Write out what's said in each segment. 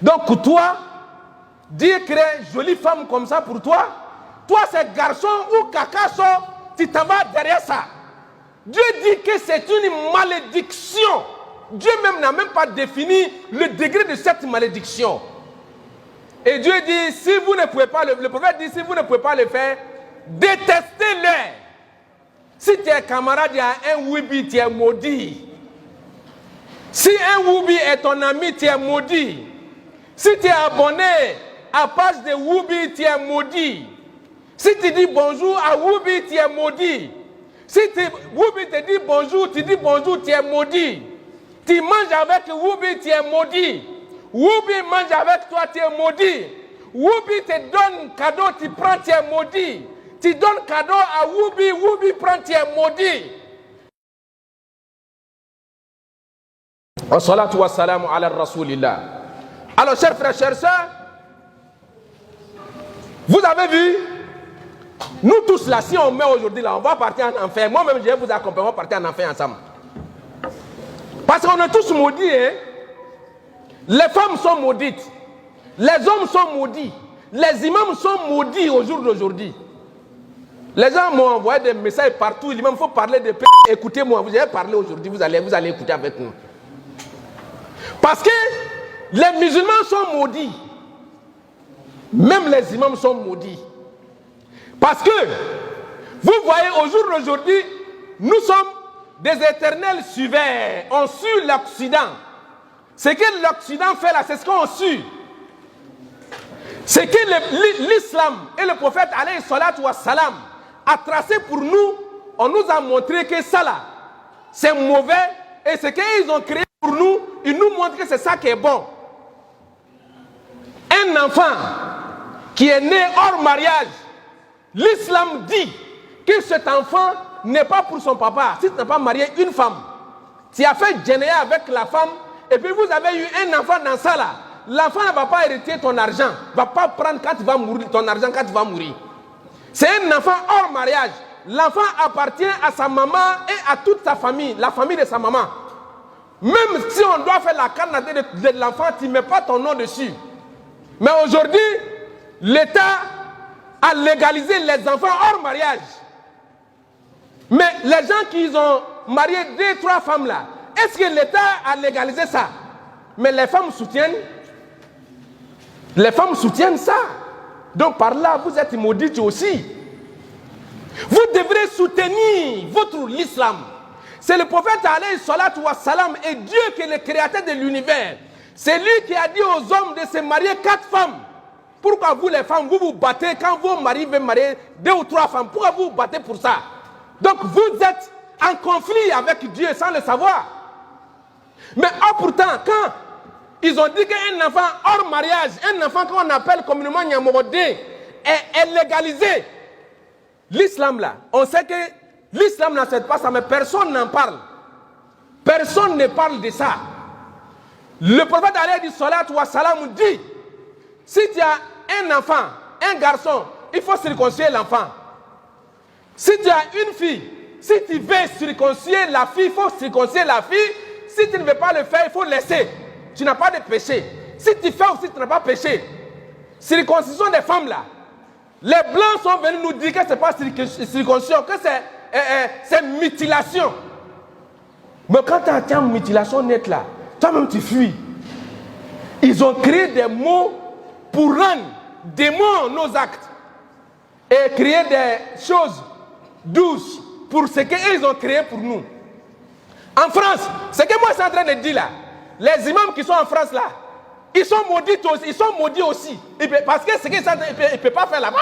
Donc toi, dire créer jolie femme comme ça pour toi, c'est garçon ou cacasso, tu t'en vas derrière ça. Dieu dit que c'est une malédiction. Dieu même n'a même pas défini le degré de cette malédiction. Et Dieu dit, si vous ne pouvez pas le prophète dit, si vous ne pouvez pas le faire, détestez-le. Si tu es camarade à un Woubi, tu es maudit. Si un Woubi est ton ami, tu es maudit. Si tu es abonné à la page de Woubi, tu es maudit. Si tu dis bonjour à Woubi, tu es maudit. Si Woubi te dit bonjour, tu dis bonjour, tu es maudit. Tu manges avec Woubi, tu es maudit. Woubi mange avec toi, tu es maudit. Woubi te donne cadeau, tu prends, tu es maudit. Tu donnes cadeau à Woubi, Woubi prend, tu es maudit. Wassalatu wassalamu ala rasulillah. Alors, chers frères, chers sœurs, vous avez vu, nous tous là, si on met aujourd'hui là, on va partir en enfer. Moi-même, je vais vous accompagner, on va partir en enfer ensemble. Parce qu'on est tous maudits, hein? Les femmes sont maudites, les hommes sont maudits, les imams sont maudits au jour d'aujourd'hui. Les gens m'ont envoyé des messages partout, il faut parler de paix. Écoutez-moi, vous allez parler aujourd'hui, vous allez écouter avec nous. Parce que les musulmans sont maudits, même les imams sont maudits. Parce que, vous voyez, au jour d'aujourd'hui, nous sommes des éternels suiveurs, on suit l'Occident. Ce que l'Occident fait là, c'est ce qu'on suit. C'est que l'islam et le prophète alayhi salatu wa salam a tracé pour nous, on nous a montré que ça là, c'est mauvais, et ce qu'ils ont créé pour nous, ils nous montrent que c'est ça qui est bon. Un enfant qui est né hors mariage, l'islam dit que cet enfant n'est pas pour son papa. Si tu n'as pas marié une femme, tu as fait générer avec la femme, et puis vous avez eu un enfant dans ça là, l'enfant ne va pas hériter ton argent, ne va pas prendre quand tu vas mourir, ton argent quand tu vas mourir. C'est un enfant hors mariage. L'enfant appartient à sa maman et à toute sa famille, la famille de sa maman. Même si on doit faire la canne de l'enfant, tu ne mets pas ton nom dessus. Mais aujourd'hui, l'État a légalisé les enfants hors mariage. Mais les gens qui ont marié 2-3 femmes là, est-ce que l'État a légalisé ça? Mais les femmes soutiennent. Les femmes soutiennent ça. Donc par là, vous êtes maudites aussi. Vous devrez soutenir l'islam. C'est le prophète alayhi salatu wa salam et Dieu qui est le créateur de l'univers. C'est lui qui a dit aux hommes de se marier 4 femmes. Pourquoi vous les femmes, vous vous battez quand vos maris veulent marier 2 ou 3 femmes? Pourquoi vous vous battez pour ça? Donc vous êtes en conflit avec Dieu sans le savoir. Mais pourtant, quand ils ont dit qu'un enfant hors mariage, un enfant qu'on appelle communément Nyamorodé, est légalisé, l'islam là, on sait que l'islam n'accepte pas ça, mais personne n'en parle. Personne ne parle de ça. Le prophète alayhi salatu wa salam dit, si tu as un enfant, un garçon, il faut circoncire l'enfant. Si tu as une fille, si tu veux circoncire la fille, il faut circoncire la fille. Si tu ne veux pas le faire, il faut laisser. Tu n'as pas de péché. Si tu fais aussi, tu n'as pas péché. Circoncision des femmes là. Les blancs sont venus nous dire que ce n'est pas circoncision, que c'est mutilation. Mais quand tu entends mutilation nette là, toi-même tu fuis. Ils ont créé des mots pour rendre démons nos actes. Et créer des choses douces pour ce qu'ils ont créé pour nous. En France, ce que moi je suis en train de dire là, les imams qui sont en France là, ils sont maudits aussi. Parce que ce qu'ils sont en train de faire, ils ne peuvent pas faire là-bas.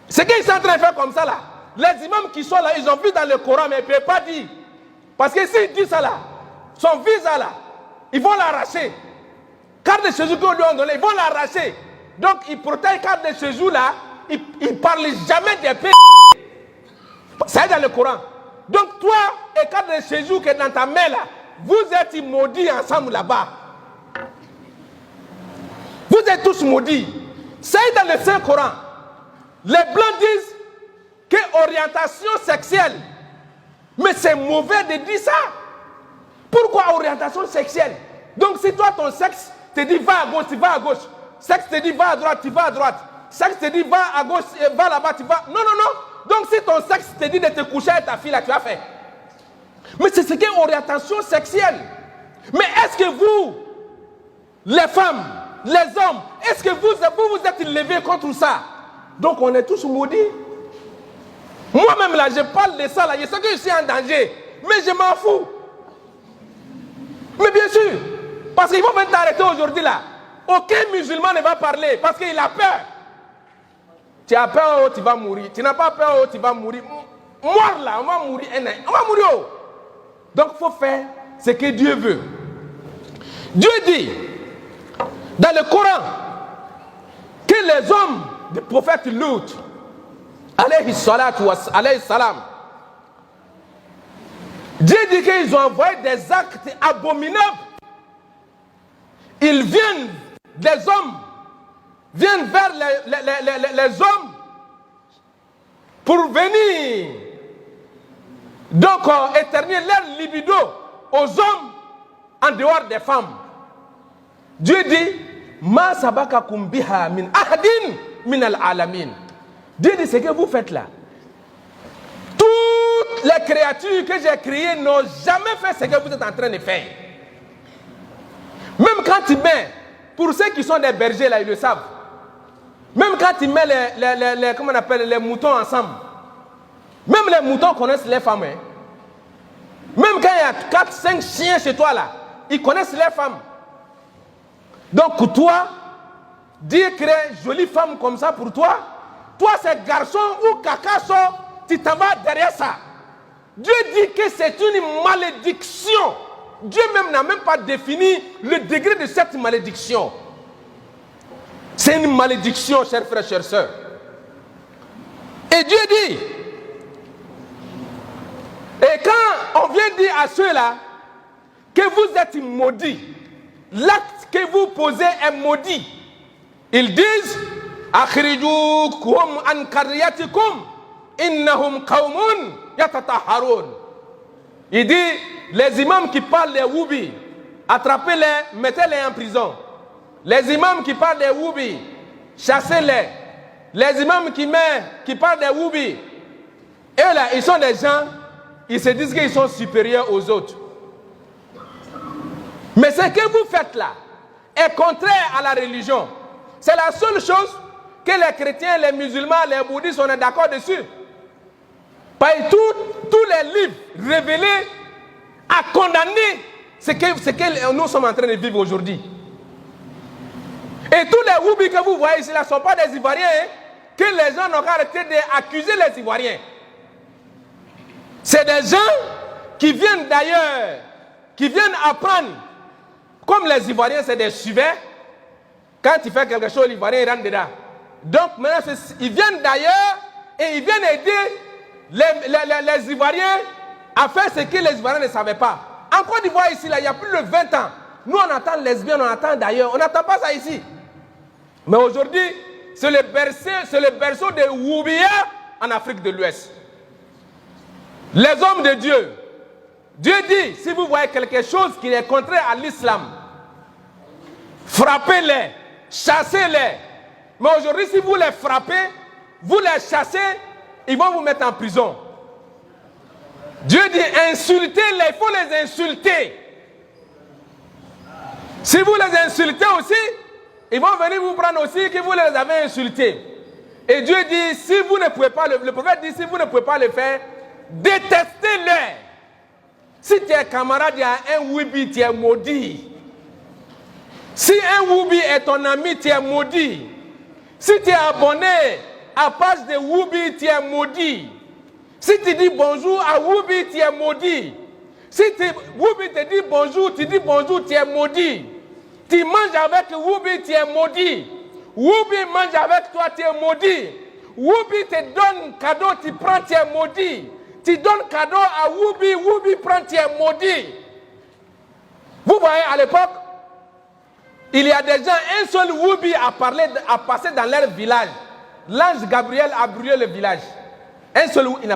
Ce qu'ils sont en train de faire comme ça là, les imams qui sont là, ils ont vu dans le Coran, mais ils ne peuvent pas dire. Parce que s'ils disent ça là, son visa là, ils vont l'arracher. Carte de séjour qu'on lui a donné, ils vont l'arracher. Donc ils protègent carte de séjour là, ils ne parlent jamais des pays. Ça est dans le Coran. Donc toi et carte de séjour qui est dans ta main là, vous êtes maudits ensemble là-bas. Vous êtes tous maudits. Ça est dans le Saint-Coran. Les blancs disent que orientation sexuelle. Mais c'est mauvais de dire ça. Pourquoi orientation sexuelle? Donc si toi ton sexe, te dit va à gauche, tu vas à gauche. Sexe te dit va à droite, tu vas à droite. Sexe te dit va à gauche, va là-bas, tu vas. Non, non, non. Donc si ton sexe te dit de te coucher avec ta fille, là, tu as fait. Mais c'est ce qu'est orientation sexuelle. Mais est-ce que vous, les femmes, les hommes, est-ce que vous êtes levés contre ça? Donc on est tous maudits. Moi-même là, je parle de ça là, je sais que je suis en danger. Mais je m'en fous. Mais bien sûr, parce qu'ils vont venir t'arrêter aujourd'hui là. Aucun musulman ne va parler parce qu'il a peur. Tu as peur, oh, tu vas mourir. Tu n'as pas peur, oh, tu vas mourir. Mort là, on va mourir. On va mourir. Oh. Donc il faut faire ce que Dieu veut. Dieu dit dans le Coran que les hommes du prophète Lut, alayhi salam, Dieu dit qu'ils ont envoyé des actes abominables. Ils viennent, des hommes, viennent vers les hommes pour venir donc éternuer leur libido aux hommes en dehors des femmes. Dieu dit Ma sabakakum biha min ahadin min al-alamin. Dieu dit ce que vous faites là. Toutes les créatures que j'ai créées n'ont jamais fait ce que vous êtes en train de faire. Même quand tu mets, pour ceux qui sont des bergers là, ils le savent. Même quand tu mets comment on appelle, les moutons ensemble. Même les moutons connaissent les femmes. Hein. Même quand il y a 4, 5 chiens chez toi là, ils connaissent les femmes. Donc toi, Dieu crée jolie femme comme ça pour toi. Toi c'est garçon ou cacasso, tu t'en vas derrière ça. Dieu dit que c'est une malédiction. Dieu même n'a même pas défini le degré de cette malédiction. C'est une malédiction, chers frères, chères sœurs. Et Dieu dit, et quand on vient dire à ceux-là que vous êtes maudits, l'acte que vous posez est maudit, ils disent akhrijukum an qaryatikum innahum qaumun yatatahharun. Il dit les imams qui parlent des woubi, attrapez-les, mettez-les en prison. Les imams qui parlent des woubi, chassez-les. Les imams qui parlent des woubi, eux là, ils sont des gens, ils se disent qu'ils sont supérieurs aux autres. Mais ce que vous faites là est contraire à la religion. C'est la seule chose que les chrétiens, les musulmans, les bouddhistes, on est d'accord dessus. Par tous les livres révélés à condamner ce que nous sommes en train de vivre aujourd'hui. Et tous les woubis que vous voyez ici là ne sont pas des Ivoiriens, hein, que les gens n'ont qu'à arrêter d'accuser les Ivoiriens. C'est des gens qui viennent d'ailleurs, qui viennent apprendre. Comme les Ivoiriens, c'est des suiveurs. Quand tu fais quelque chose, l'Ivoirien rentre dedans. Donc maintenant, ils viennent d'ailleurs et ils viennent aider les Ivoiriens à faire ce que les Ivoiriens ne savaient pas. En Côte d'Ivoire, ici, là, il y a plus de 20 ans, nous on entend lesbiennes, on entend d'ailleurs, on n'entend pas ça ici. Mais aujourd'hui, c'est le berceau des Woubia en Afrique de l'Ouest. Les hommes de Dieu, Dieu dit, si vous voyez quelque chose qui est contraire à l'islam, frappez-les, chassez-les. Mais aujourd'hui, si vous les frappez, vous les chassez, ils vont vous mettre en prison. Dieu dit, insultez-les, il faut les insulter. Si vous les insultez aussi, ils vont venir vous prendre aussi que vous les avez insultés. Et Dieu dit, si vous ne pouvez pas, le prophète dit, si vous ne pouvez pas le faire, détestez-les. Si tu es camarade, il y a un Woubi, tu es maudit. Si un Woubi est ton ami, tu es maudit. Si tu es abonné à la page de Woubi, tu es maudit. Si tu dis bonjour à Woubi, tu es maudit. Si Woubi te dit bonjour, tu dis bonjour, tu es maudit. Tu manges avec Woubi, tu es maudit. Woubi mange avec toi, tu es maudit. Woubi te donne cadeau, tu prends, tu es maudit. Tu donnes cadeau à Woubi, Woubi prend, tu es maudit. Vous voyez, à l'époque, il y a des gens, un seul Woubi a passé dans leur village. L'ange Gabriel a brûlé le village. Un seul Woubi,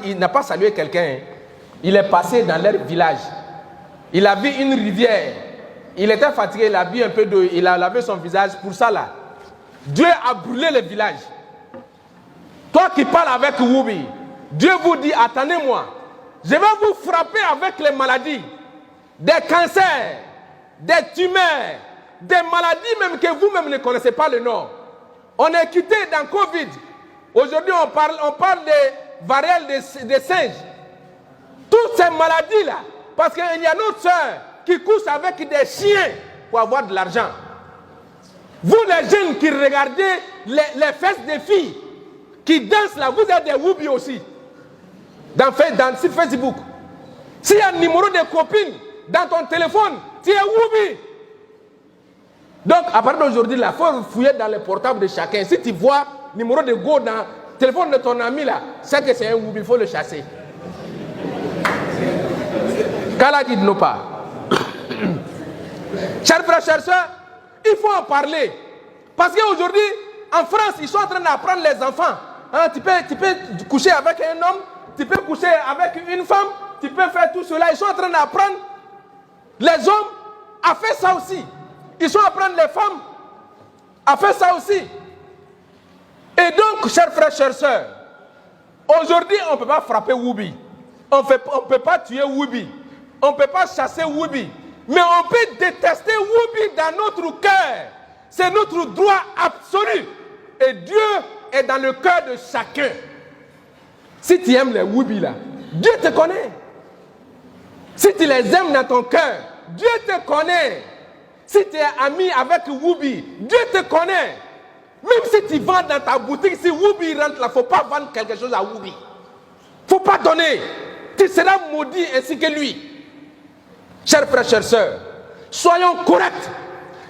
il n'a pas salué quelqu'un. Il est passé dans leur village. Il a vu une rivière. il était fatigué, il a bu un peu d'eau, il a lavé son visage. Pour ça là, Dieu a brûlé le village. Toi qui parles avec Woubi, Dieu vous dit, attendez-moi, je vais vous frapper avec les maladies, des cancers, des tumeurs, des maladies même que vous-même ne connaissez pas le nom. On est quitté dans Covid. Aujourd'hui, on parle des varielles des singes. Toutes ces maladies-là, parce qu'il y a notre soeur qui couche avec des chiens pour avoir de l'argent. Vous les jeunes qui regardez les fesses des filles qui dansent là, vous êtes des Woubi aussi. Sur Facebook. S'il y a un numéro de copine dans ton téléphone, tu es Woubi. Donc, à partir d'aujourd'hui, il faut fouiller dans les portables de chacun. Si tu vois le numéro de go dans le téléphone de ton ami là, c'est que c'est un Woubi, il faut le chasser. Qu'Allah dit non pas. Chers frères, chers soeurs, il faut en parler. Parce qu'aujourd'hui, en France, ils sont en train d'apprendre les enfants. Hein, tu peux coucher avec un homme, tu peux coucher avec une femme, tu peux faire tout cela. Ils sont en train d'apprendre les hommes à faire ça aussi. Ils sont en train d'apprendre les femmes à faire ça aussi. Et donc, chers frères, chers soeurs, aujourd'hui, on ne peut pas frapper Woubi. On ne peut pas tuer Woubi. On ne peut pas chasser Woubi. Mais on peut détester Woubi dans notre cœur. C'est notre droit absolu. Et Dieu est dans le cœur de chacun. Si tu aimes les Woubi là, Dieu te connaît. Si tu les aimes dans ton cœur, Dieu te connaît. Si tu es ami avec Woubi, Dieu te connaît. Même si tu vends dans ta boutique, si Woubi rentre là, il ne faut pas vendre quelque chose à Woubi. Il ne faut pas donner. Tu seras maudit ainsi que lui. Chers frères, chères sœurs, soyons corrects.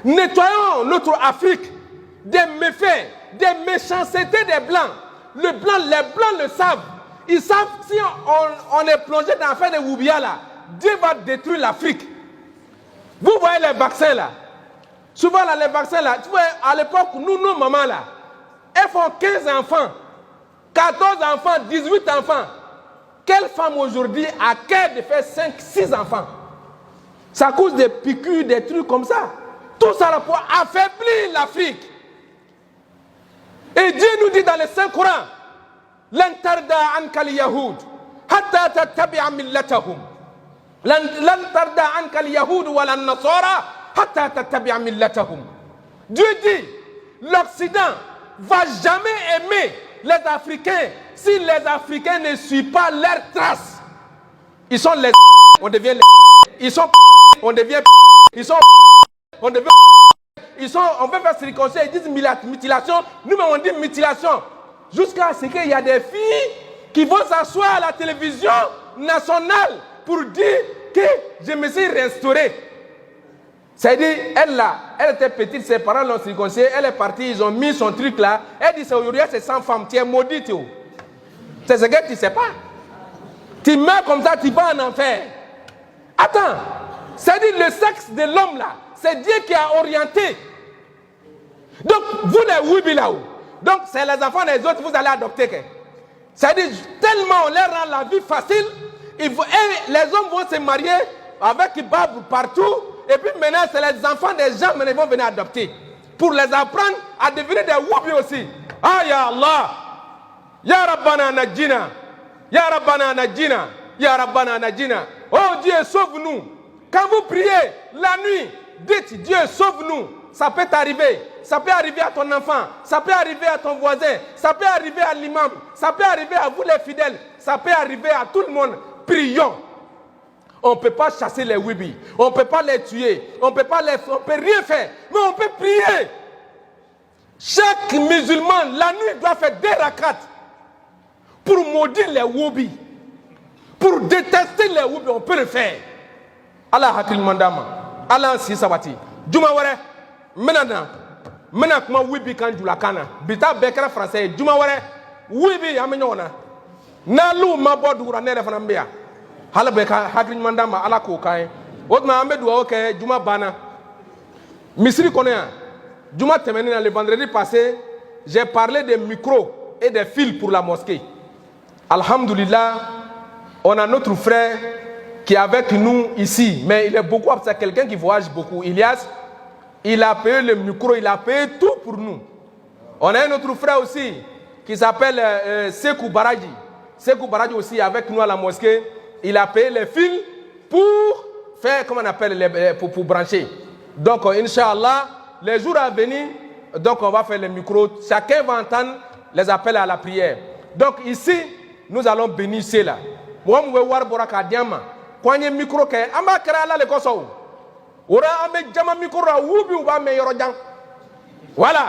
Nettoyons notre Afrique des méfaits, des méchancetés des Blancs. Les Blancs le savent. Ils savent si on est plongé dans l'affaire de Woubia là, Dieu va détruire l'Afrique. Vous voyez les vaccins là. Souvent là, les vaccins là, tu vois, à l'époque, nos mamans là, elles font 15 enfants, 14 enfants, 18 enfants. Quelle femme aujourd'hui a cœur de faire 5, 6 enfants? C'est à cause des piqûres, des trucs comme ça. Tout ça là pour affaiblir l'Afrique. Et Dieu nous dit dans le Saint-Coran, لن ترضى عنك اليهود حتى تتبع ملتهم لن ترضى عنك اليهود ولا النصارى حتى تتبع ملتهم. Dieu dit, l'Occident va jamais aimer les Africains si les Africains ne suivent pas leurs traces. Ils sont les on devient les ils sont on devient ils sont on devient on veut faire circoncire, ils disent mutilation, nous-mêmes on dit mutilation. Jusqu'à ce qu'il y a des filles qui vont s'asseoir à la télévision nationale pour dire que je me suis restaurée. C'est-à-dire, elle là, elle était petite, ses parents l'ont circoncisée, elle est partie, ils ont mis son truc là. Elle dit, c'est aujourd'hui, c'est 100 femmes, tu es maudite. C'est ce que tu ne sais pas. Tu meurs comme ça, tu vas en enfer. Attends, c'est-à-dire le sexe de l'homme là, c'est Dieu qui a orienté. Donc, vous les Woubi là-haut, donc c'est les enfants des autres, vous allez adopter. C'est-à-dire, tellement on leur rend la vie facile, et les hommes vont se marier avec Babou partout, et puis maintenant c'est les enfants des gens qui vont venir adopter. Pour les apprendre à devenir des Woubi aussi. Ah ya Allah, Ya Rabbana Najina, Ya Rabbana Najina, Ya Rabbana Najina. Oh Dieu, sauve-nous. Quand vous priez la nuit, dites Dieu, sauve-nous. Ça peut t'arriver. Ça peut arriver à ton enfant. Ça peut arriver à ton voisin. Ça peut arriver à l'imam. Ça peut arriver à vous les fidèles. Ça peut arriver à tout le monde. Prions. On ne peut pas chasser les Woubi. On ne peut pas les tuer. On ne peut rien faire. Mais on peut prier. Chaque musulman, la nuit, doit faire 2 rakats pour maudire les Woubi. Pour détester les Woubi, on peut le faire. Allah hakil mandama. Allah si sabati. Juma ware. Maintenant comment Woubi kan jula kana. Bita bekra français. Juma ware. Woubi amenyona. Nalu mabodu rane refana mbia. Hala beka hakil mandama ala ko kai. Otma ambedu oke juma bana. Misri connaît. Juma temeni le vendredi passé, j'ai parlé des micros et des fils pour la mosquée. Alhamdulillah, on a notre frère qui est avec nous ici, mais il est beaucoup, c'est quelqu'un qui voyage beaucoup. Ilias, il a payé le micro, il a payé tout pour nous. On a un autre frère aussi qui s'appelle Sekou Baraji. Sekou Baraji aussi avec nous à la mosquée. Il a payé les fils pour faire, comment on appelle, pour brancher. Donc, Inch'Allah, les jours à venir, donc on va faire les micros. Chacun va entendre les appels à la prière. Donc ici, nous allons bénir cela. Moi, je vais voir Boraka Diama. Quand il y a un micro, je vais faire un micro. Voilà.